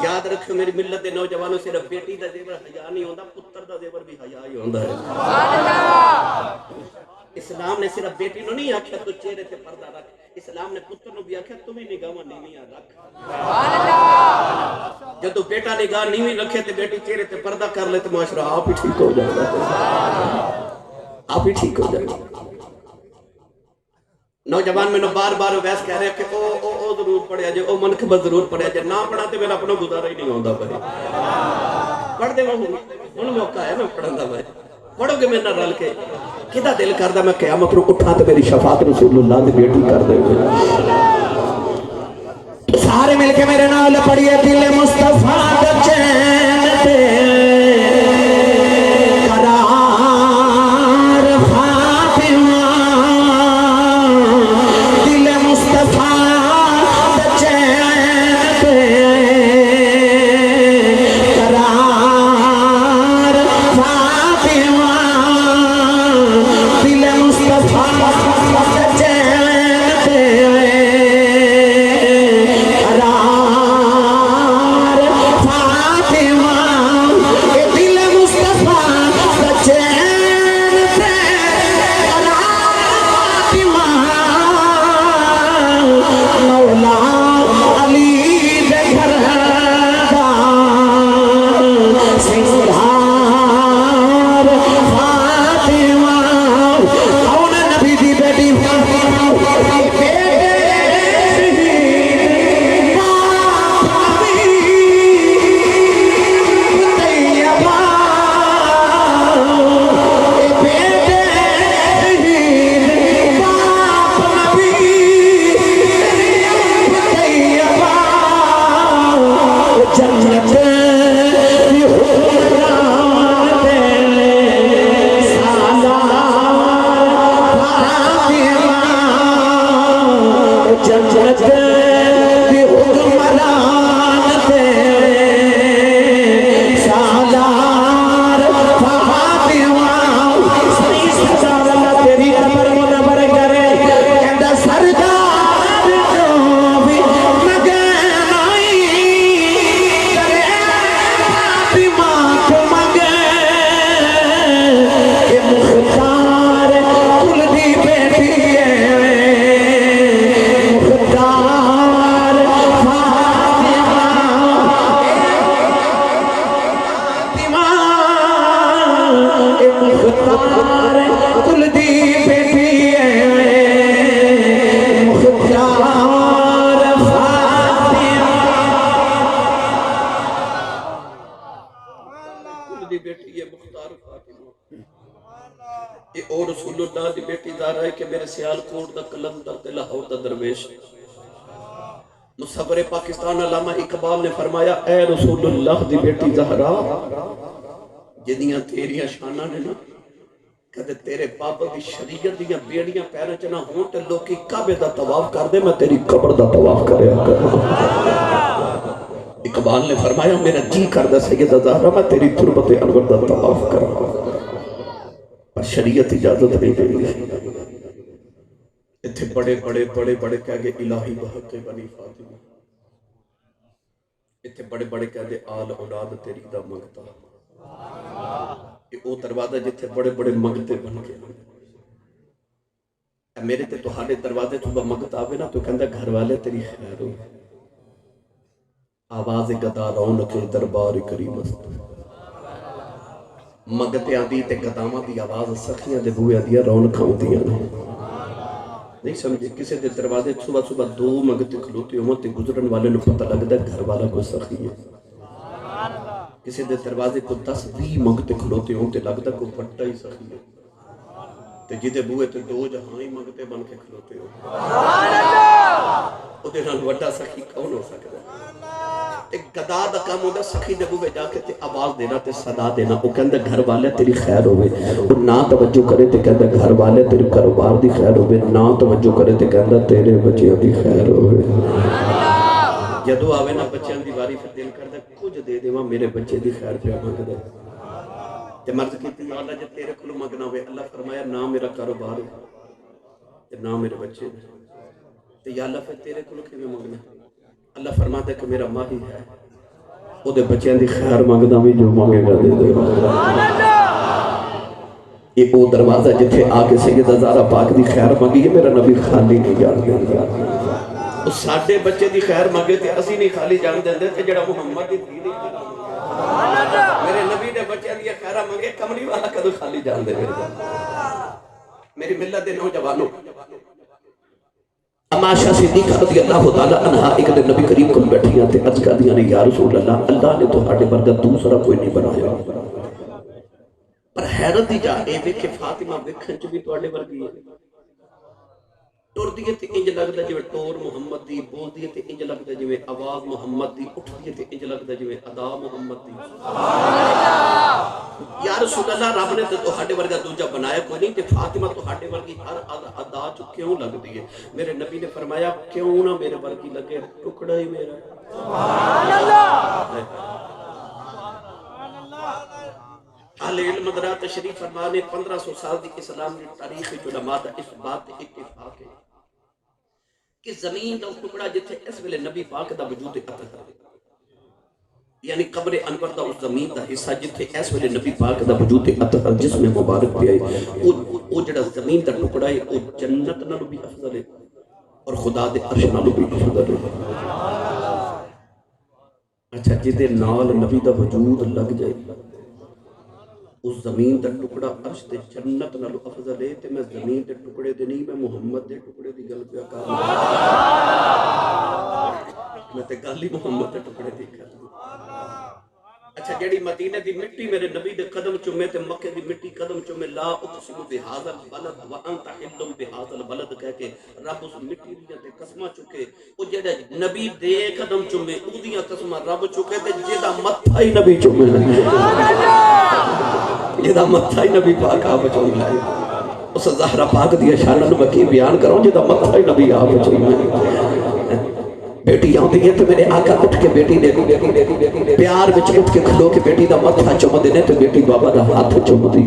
یاد رکھو میری ملت دے نوجوانوں صرف بیٹی دا زیور حیا نہیں ہوندا پتر دا زیور بھی حیا ہی ہوندا ہے سبحان اللہ اسلام نے صرف بیٹی نو نہیں آکھیا تو چہرے تے پردہ رکھ اسلام نے پتر نو بھی آکھیا تو بھی نگاہاں نیویاں رکھ سبحان اللہ جدو بیٹا نگاہ نیوی رکھے تے بیٹی چہرے تے پردہ کر لے تو معاشرہ آپ ہی ٹھیک ہو جائے گا آپ ہی ٹھیک ہو جائے گا نوجوان میں بار بار ویس کہہ رہے کہ او ضرور پڑھیا جے او منقبت ضرور پڑھیا جے نہ پڑھا تے میرا اپنا گزارا ہی نہیں ہوندا بھائی پڑھ دے ہن موقع ہے نا پڑھن دا بھائی پڑھو گے میرے نال رل کے کدا دل کردا میں قیامت نوں اٹھاں تے میری شفاعت رسول اللہ دی بیٹی کر دے سارے مل کے میرے نال پڑھیے دل مصطفیٰ دا چین تے فاطمہ رسول اللہ دی بیٹی زہرا ہے کہ میرے سیالکوٹ دا کلندر تے لاہور دا درویش مصور پاکستان علامہ اقبال نے فرمایا اے رسول اللہ دی بیٹی زہرا جدیاں تیریاں شانہ نے نا کہتے تیرے بابا دی شریعت دیاں بیڑیاں پیریں چنا ہوں تے لوکی کعبے دا طواف کر دے میں تیری قبر دا طواف کرے اقبال نے فرمایا میرا جی کردہ سیدہ زہرا میں تیری تربت انور دا طواف کرا پر شریعت اجازت نہیں دے گی اتھے بڑے بڑے بڑے بڑے کہہ گئے الہی بحق بنی فاطمہ اتھے بڑے بڑے کہہ گئے آل اولاد تیری دا منگتا یہ او دروازہ جتھے بڑے بڑے منگتے بن گئے میرے تے تو ہارے دروازے تو منگتا آوے نا تو کہندہ گھر والے تیری خیر ہو آواز گدا رونق دربار کریم است منگتے آدھی تے گدامہ دی آواز سخیاں دے بوئے آدھیا رونق آدھیا نہیں سمجھے کسی دے دروازے صبح صبح دو منگتے کھلوتے ہوں تے گزرن والے نے پتہ لگ دے گھر والا کو سخی ہے کسی دے دروازے کو 10-20 منگتے کھلوتے ہوں تے لگ دے کو پٹا ہی سخی ہے تے جدے بوئے تے دو جہاں ہی منگتے بن کے کھلوتے ہوں او دے نال وڈا سخی کون ہو سکتا ہے ایک گدا دا کام ہوندہ سخی دے بوئے جا کے تے آواز دینا تے صدا دینا وہ کہندہ گھر والے تیری خیر ہوئے وہ نہ توجہ کرے تے کہندہ گھر والے تیری کاروبار دی خیر ہوئے نہ توجہ کرے تے کہندہ تیرے بچیاں دی خیر ہوئے جدو آوے نا بچیاں دی باری پھر دل کردہ کچھ دے دے وہاں میرے بچے دی خیر پہ مانگ دے تے مرض کیتی اللہ جب تیرے کلو مانگنا ہوئے اللہ فرمایا نہ میرا کاروبار ہے نہ میرے بچے تے یا اللہ پھر تیرے کلو کیویں مانگنا اللہ فرماتا ہے کہ میرا ماہی ہے وہ دے بچیاں دی خیر مانگدا بھی جو مانگے گا دے دے یہ وہ دروازہ جتھے آکے سیدہ زہرا پاک دی خیر مانگی ہے میرا نبی خالی نہیں جان دے اس ساڑھے بچے دی خیر مانگے تھے اسی نہیں خالی جان دے تھے جڑا محمد دی تھی میرے نبی نے بچے دی خیرہ مانگے کمری والا کدو خالی جان دے میری ملت دے نوجوانوں اماشا صدیقہ رضی اللہ تعالیٰ عنہ ایک دن نبی کریم کو بیٹھیاں تھے عرض کر دیا نے یا رسول اللہ اللہ نے تو ہاڑے برگا دوسرا کوئی نہیں بنایا پر حیرت دی جا اے وے کہ فاطمہ وکھن چ بھی تو ہاڑے برگی ہے ٹور دیئے تے انج لگدا جو ٹور محمد دی بول دیئے تے انج لگدا جو آواز محمد دی اٹھ دیئے تے انج لگدا جو ادا محمد دی یا رسول اللہ رب نے تو ہاڑے ورگا دوجہ بنایا کوئی نہیں تے فاطمہ تو ہاڑے ورگی ہر ادا چ کیوں لگ دی ہے میرے نبی نے فرمایا کیوں نہ میرے ورگی لگے ٹکڑا ہی میرا سبحان اللہ اہل علم مدرہ تشریف فرمانے 1500 سال دی اسلام دی تاریخ علماء دا اس بات اتفاق ہے کہ زمین دا ٹکڑا جتھے اس ویلے نبی پاک دا وجود اطہر یعنی قبر انور دا اس زمین دا حصہ جتھے اس ویلے نبی پاک دا وجود اطہر جس میں مبارک بھی آئی وہ جڑا زمین دا ٹکڑا ہے وہ جنت نالو بھی افضل ہے اور خدا دے عرش نالو بھی افضل ہے اچھا جدے نال نبی دا وجود لگ جائے اس زمین دا ٹکڑا عرش دے جنت نالو افضل ہے تے میں زمین دے ٹکڑے دے نہیں میں محمد دے ٹکڑے دی گل پہ کر میں تے گالی محمد دے ٹکڑے دی کر اچھا جڑی مدینہ دی مٹی میرے نبی دے قدم چومے تے مکہ دی مٹی قدم چومے لا اقسم بہذا البلد وانت حل بہذا البلد کہہ کے رب اس مٹی دیاں تے قسماں چکے او جڑا نبی دے قدم چومے او دیاں قسماں رب چکے تے جدا متھا ہی نبی چومے جدا متھا ہی نبی پاک آپ چوم لائے اس زہرہ پاک دیا شانہ میں کی بیان کروں جدا متھا ہی نبی آپ چوم لائے بیٹی آتی ہے تو میرے آقا اٹھ کے بیٹی دے پیار بچ اٹھ کے کھلو کے بیٹی دا متھا چوم دینے تو بیٹی بابا دا ہاتھ چوم دی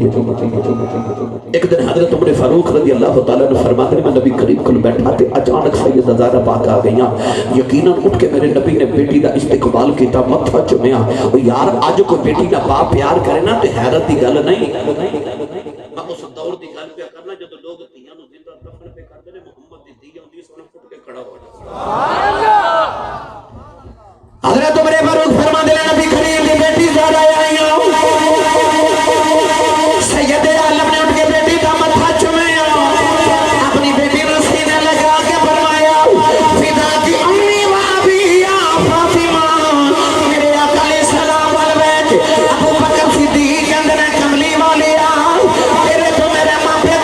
ایک دن حضرت عمر فاروق رضی اللہ تعالیٰ نے فرماتے ہیں میں نبی کریم کل بیٹھا تے اچانک سیدہ زہرا پاک آ گئیاں یقیناً اٹھ کے میرے نبی نے بیٹی دا استقبال کیتا متھا چومیا یار آج کوئی بیٹی دا باپ پیار کرے نا تو حیرت دی گل نہیں میں اس دور دی گل پہ کرنا جب لوگ تیاں نو زندہ دفن پہ کر دے محمد دی دی ہوندی سونا پھٹ کے کھڑا ہو حضرت عمر فاروق فرما دے نبی کریم دی بیٹی زہرا آئیاں سید عالم نے اٹھ کے بیٹی دا متھا چومیا اپنی بیٹی نو سینے لگا کے فرمایا فدا کی امی و ابی یا فاطمہ میرے آقا علیہ السلام والبیت ابو بکر صدیق اندر کملی والی تیرے تو میرے ماں پہ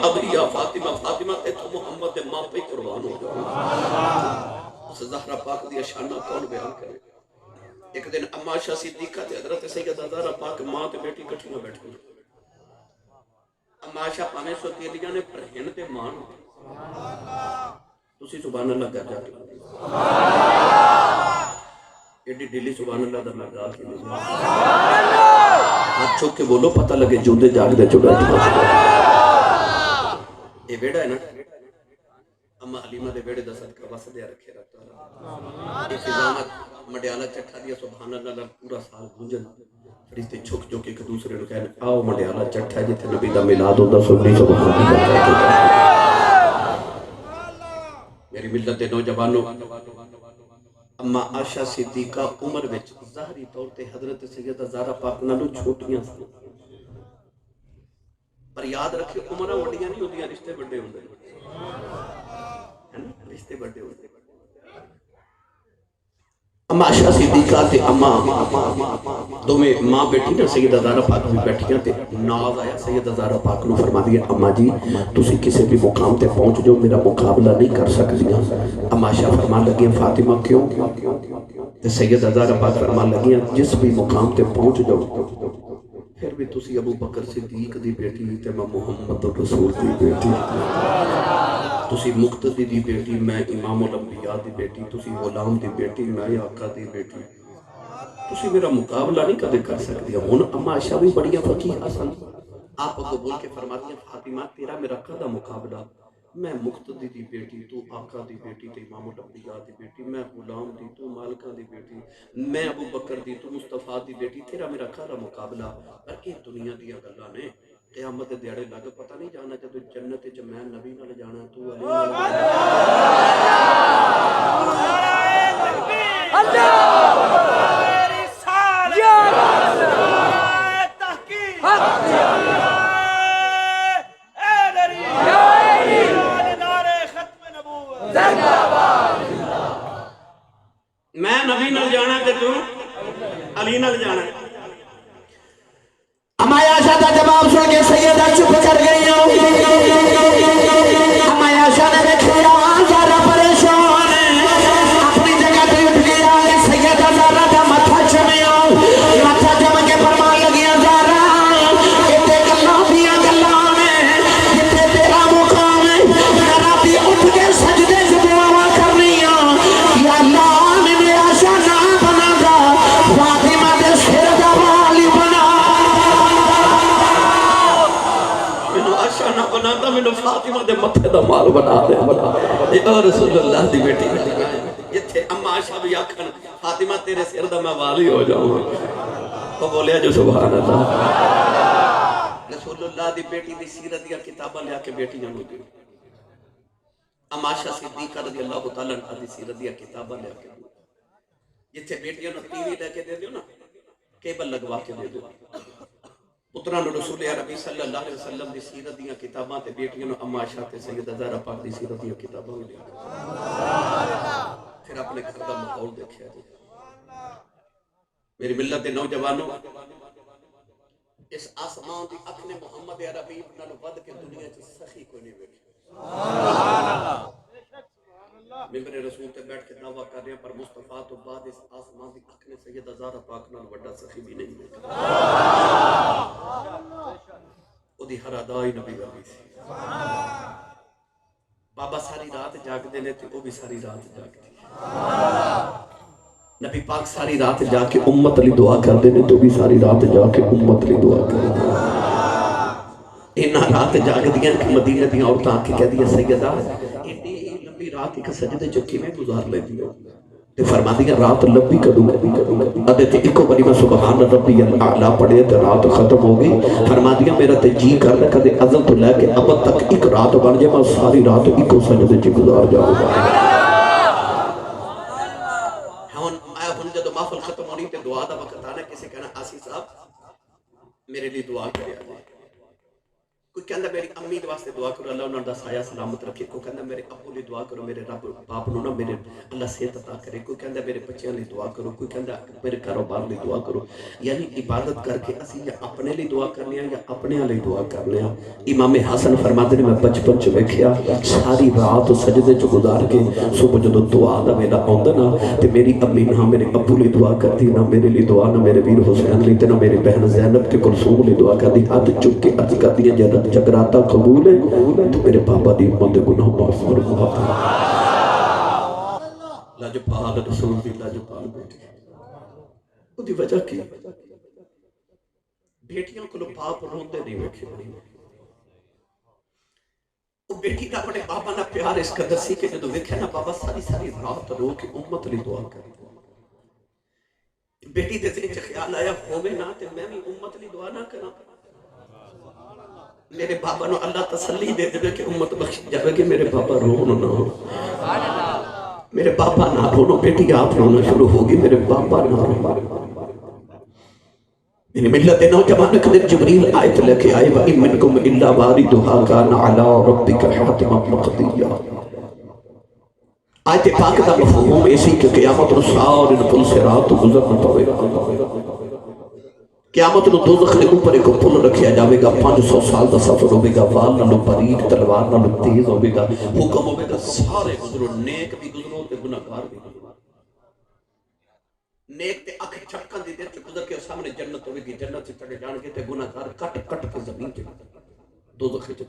ابھی یا فاطمہ فاطمہ تے تو محمد دے ماں پہ قربان ہو جاؤ اس زہرا پاک دی شانہ کون بیان کرے ایک دن اما عائشہ صدیقہ تے حضرت سیدہ زہرا پاک ماں تے بیٹی کٹھیاں بیٹھے اما عائشہ پاویں سوتیلیاں نے پر ہن تے مان تسی سبحان اللہ کر جاتے ایڈی ڈیلی سبحان اللہ دا لگا کے ہاتھ چھوک کے بولو پتہ لگے جوندے جاگ دے چڑھا یہ بیڑا ہے نا اما حلیمہ دے بیڑے دا صدقہ بس دیا رکھے رکھتا یہ فضامت مڈیالہ چٹھا دیا سبحان اللہ پورا سال گونجن فرشتے چھک جو کہ ایک دوسرے نے کہنے آؤ مڈیالہ چٹھا جتے نبی دا میلاد ہوتا سننی سبحان اللہ میری ملت نوجوانوں اما عائشہ صدیقہ عمر وچ ظاہری طور تے حضرت سیدہ زہرا پاک نالوں چھوٹیاں سن پر یاد رکھے عمرہ وڈیاں نہیں ہوندیاں رشتے بڑے ہوندے ہیں رشتے بڑے ہوندے اما عائشہ صدیقہ تے اما دو میں ماں بیٹی نا سیدہ زہرا پاک بھی بیٹھیاں تے ناز آیا سیدہ زہرا پاک نو فرما دیا اما جی تسی کسی بھی مقام تے پہنچ جو میرا مقابلہ نہیں کر سکتیاں اما عائشہ فرما لگیاں فاطمہ کیوں تے سیدہ زہرا پاک فرما لگیاں جس بھی مقام تے پہنچ جو پھر بھی تسی ابو بکر صدیق دی بیٹی تے میں محمد رسول دی بیٹی تسی مقتدی دی بیٹی میں امام الانبیاء دی بیٹی تسی غلام دی بیٹی میں آقا دی بیٹی تسی میرا مقابلہ نہیں کدے کر سکتی ہن اما عائشہ بھی بڑیاں فقیہ سن آپ کو بول کے فرماتی ہیں فاطمہ تیرا میرا کدا مقابلہ میں مقتدی دی بیٹی تو آقا دی بیٹی تو امام الانبیاء دی بیٹی میں غلام دی تو مالکہ دی بیٹی میں ابو بکر دی تو مصطفیٰ دی بیٹی تیرا میرا کدا مقابلہ پر یہ دنیا دیا گلاں نے قیامت دے دیڑے لگ پتہ نہیں جانا جب جنت وچ میں نبی نال جانا تو علی اللہ میں نبی نال جانا تے تو علی نال جانا اما عائشہ دا جواب سن کے سیدہ چپ کر گئی اما عائشہ نے دیکھا زہرا پریشان اپنی جگہ پہ اٹھ گیا سیدہ زہرا دا ماتھا چمیا ماتھا چم کے فرمان لگیا زہرا ایتے گلاں دیاں گلاں نے جتے تیرا مقام ہے ذرا بھی اٹھ کے سجدے سے دعا کرنی یا اللہ میں عائشہ نہ بنا گا فاطمہ دے سر دا والی بنا نہ بناتا میں فاطمہ دے متھے دا مال بنا دے اے رسول اللہ دی بیٹی جتھے اما عائشہ بھی آکھن فاطمہ تیرے سر دا میں والی ہو جاؤں وہ بولیا جو سبحان اللہ رسول اللہ دی بیٹی دی سیرت دیا کتاباں لیا کے بیٹیاں نو دی اما عائشہ صدیقہ رضی اللہ تعالیٰ عنہ دی سیرت دیا کتاباں لیا کے جتھے بیٹیاں نو ٹی وی لے کے دے دیو نا کیبل لگوا کے دے دیو پتران رسول عربی صلی اللہ علیہ وسلم دی سیرت دیاں کتاباں تے بیٹیاں نو اما عائشہ تے سیدہ زہرا پاک دی سیرت دیاں کتاباں لے پھر اپنے گھر دا ماحول دیکھیا جی میری ملت نوجوانوں اس آسمان دی اکھ نے محمد عربی نالوں ود کے دنیا چ سخی کوئی نہیں ویکھی ممبر رسول تے بیٹھ کے دعویٰ کر رہے ہیں پر مصطفیٰ تو بعد اس آسمان دی اکھ نے سیدہ زہرا پاک نال وڈا سخی بھی نہیں دیکھا او دی ہر ادائی نبی ورگی سی بابا ساری رات جاگ دینے تھے وہ بھی ساری رات جاگتی نبی پاک ساری رات جا کے امت لی دعا کر دینے تو بھی ساری رات جا کے امت لی دعا کر دینے اینا رات جاگ دیا کہ مدینہ دیا عورتاں آکے کہہ دیا سیدہ ایڈی لمبی رات ایک سجدے چکی میں گزار لے دیا تے فرما دیا رات لمبی کدوں ادھے تے ایکو بری میں سبحان ربی الاعلیٰ پڑھے تے رات ختم ہو گئی فرما دیا میرا تے جی کر لے کدے ازل تو لے کے اب تک ایک رات بن جائے میں ساری رات ایکو سجدے چ گزار جاؤں گا ہن جدو محفل ختم ہونی تے دعا دا وقت آنا کسی کہنا آسی صاحب میرے لیے دعا کرے آجائے کوئی کہندا میری امی دے واسطے دعا کرو اللہ انہاں دا سایہ سلامت رکھے، کوئی کہندا میرے ابو لئی دعا کرو میرے رب باپ نو نا میرے اللہ صحت عطا کرے، کوئی کہندا میرے بچیاں لئی دعا کرو، کوئی کہندا میرے کاروبار لئی دعا کرو. یعنی عبادت کر کے اسی یا اپنے لئی دعا کرنے ہیں یا اپنے لئی دعا کرنے ہیں. امام حسن فرماتے ہیں میں بچپن چ ویکھیا ساری رات سجدے چ گزار کے صبح جدوں دعا دا ویلا آندا نا تے میری امی نہ میرے ابو لئی دعا کرتی، نہ میرے لئی دعا، نہ میرے ویر حسین لئی تے نہ میری بہن زینب تے کلثوم لئی دعا کرتی. ہاتھ چک کے عرض کرتی ہیں جگراتا قبول ہے تو میرے بابا دی امت دے گناہ معاف فرما. لاجپال رسول دی لاجپال بیٹی او دی وجہ کی بیٹیاں کو باپ روندے نہیں ویکھے. او بیٹی دا اپنے بابا نہ پیار اس قدر سی کہ جدوں ویکھیا نا بابا ساری ساری رات رو کے امت لئی دعا کرے. بیٹی دے ذہن چ خیال آیا ہووے نا تے میں بھی امت لئی دعا نہ کراں. میرے بابا نو اللہ تسلی دے دے کہ امت بخش جائے کہ میرے بابا رون نہ ہو، میرے بابا نہ رونو. بیٹی آپ رونا شروع ہوگی میرے بابا نہ رونو. یعنی ملت نوجوان قدر جبریل آیت لے کے آئے وَإِن مِّنكُمْ إِلَّا وَارِدُهَا كَانَ عَلَىٰ رَبِّكَ حَتْمًا مَّقْضِيًّا. آیت پاک دا مفہوم ایسی کہ قیامت نو سارے پل سے رات گزرنا پڑے گا. قیامت نو دوزخ دے اوپر ایک پل رکھیا جاوے گا، 500 سال دا سفر ہوے گا، وال نالوں باریک تلوار نالوں تیز ہوے گا، حکم ہوے گا سارے گزرو، نیک بھی گزرو تے گناہگار بھی گزرو. نیک تے اکھ چھپکن دی دیر چ گزر کے سامنے جنت ہوے گی، جنت سے چڑھے جان گے تے گناہگار کٹ کٹ کے زمین تے دوزخ چ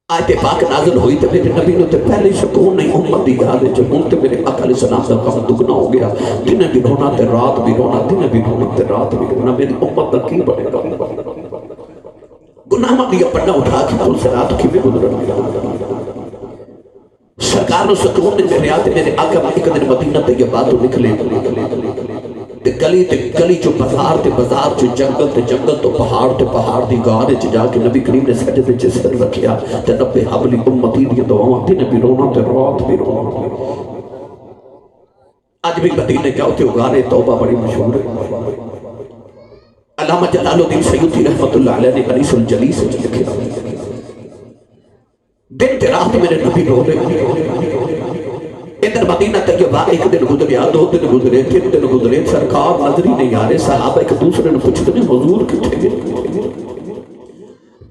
آیت پاک نازل ہوئی تے میرے نبی نے تے پہلے سکون نہیں امت دی یاد ہے ہن تے میرے آقا علیہ السلام دا کم دگنا ہو گیا. دن بھی رونا تے رات بھی رونا، دن بھی رونا تے رات بھی رونا. میری امت دا کی بنے گا؟ گناہ دی پڑھنا اٹھا کے پل سے رات کی میں گزرنا. سرکار نو سکون نے میرے آتے میرے آقا ایک دن مدینہ طیبہ تو نکلے تے گلی چو بازار تے بازار چو جنگل تے جنگل تو پہاڑ تے پہاڑ دی گاہ چ جا کے نبی کریم نے سجدے چ سر رکھیا تے رب حبلی امتی دی دعاواں دن بھی رونا تے رات بھی رونا. اج بھی مدینے جاؤ تے غار توبہ بڑی مشہور ہے. علامہ جلال الدین سیوطی رحمۃ اللہ علیہ نے انیس الجلیس سے لکھا دن تے رات میرے نبی رو رہے. ادھر مدینہ طیبہ ایک دن گزریا، 2 دن گزرے، 3 دن گزرے، سرکار نظر ہی نہیں آ رہے. صحابہ ایک دوسرے نے پوچھتے ہیں حضور کتنے گئے؟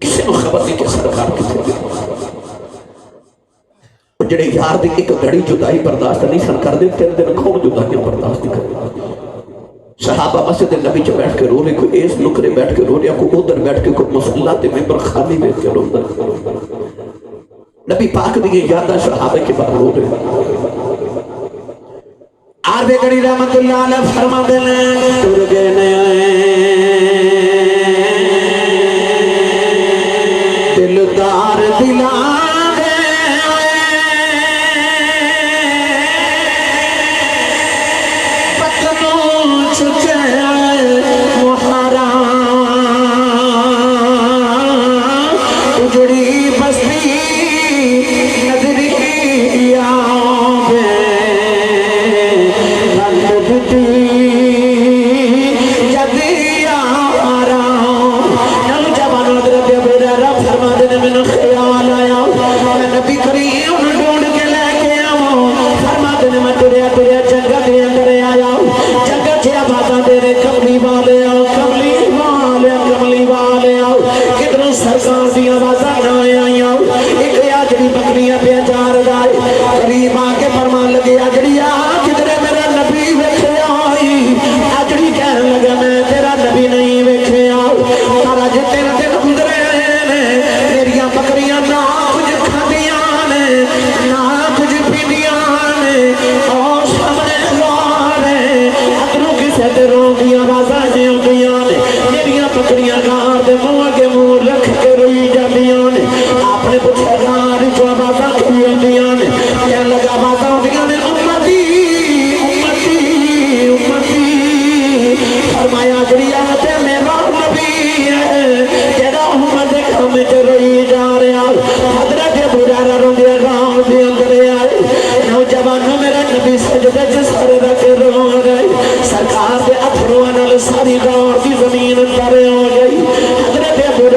کسی نے خبر نہیں کہ سرکار کتنے گئے. جڑے یار دی ایک گھڑی جدائی برداشت نہیں سن کر دے 3 دن کون جدائیاں برداشت نہیں کر. صحابہ مسجد نبی چ بیٹھ کے رو رہے، کوئی اس نکرے بیٹھ کے رو رہا، کوئی ادھر بیٹھ کے، کوئی مصلی تے ممبر خالی بیٹھ کے رو رہا. نبی پاک دی یاداں صحابہ کے بعد رو رہے. عارف گڑی رحمت اللہ علیہ فرما دینے ٹر گئے دلدار دلا پتنوں چکے محرا اجڑی بستی نظری سرکار دے اتھرواں نال ساری دور دی زمین تر ہو گئی. حضرت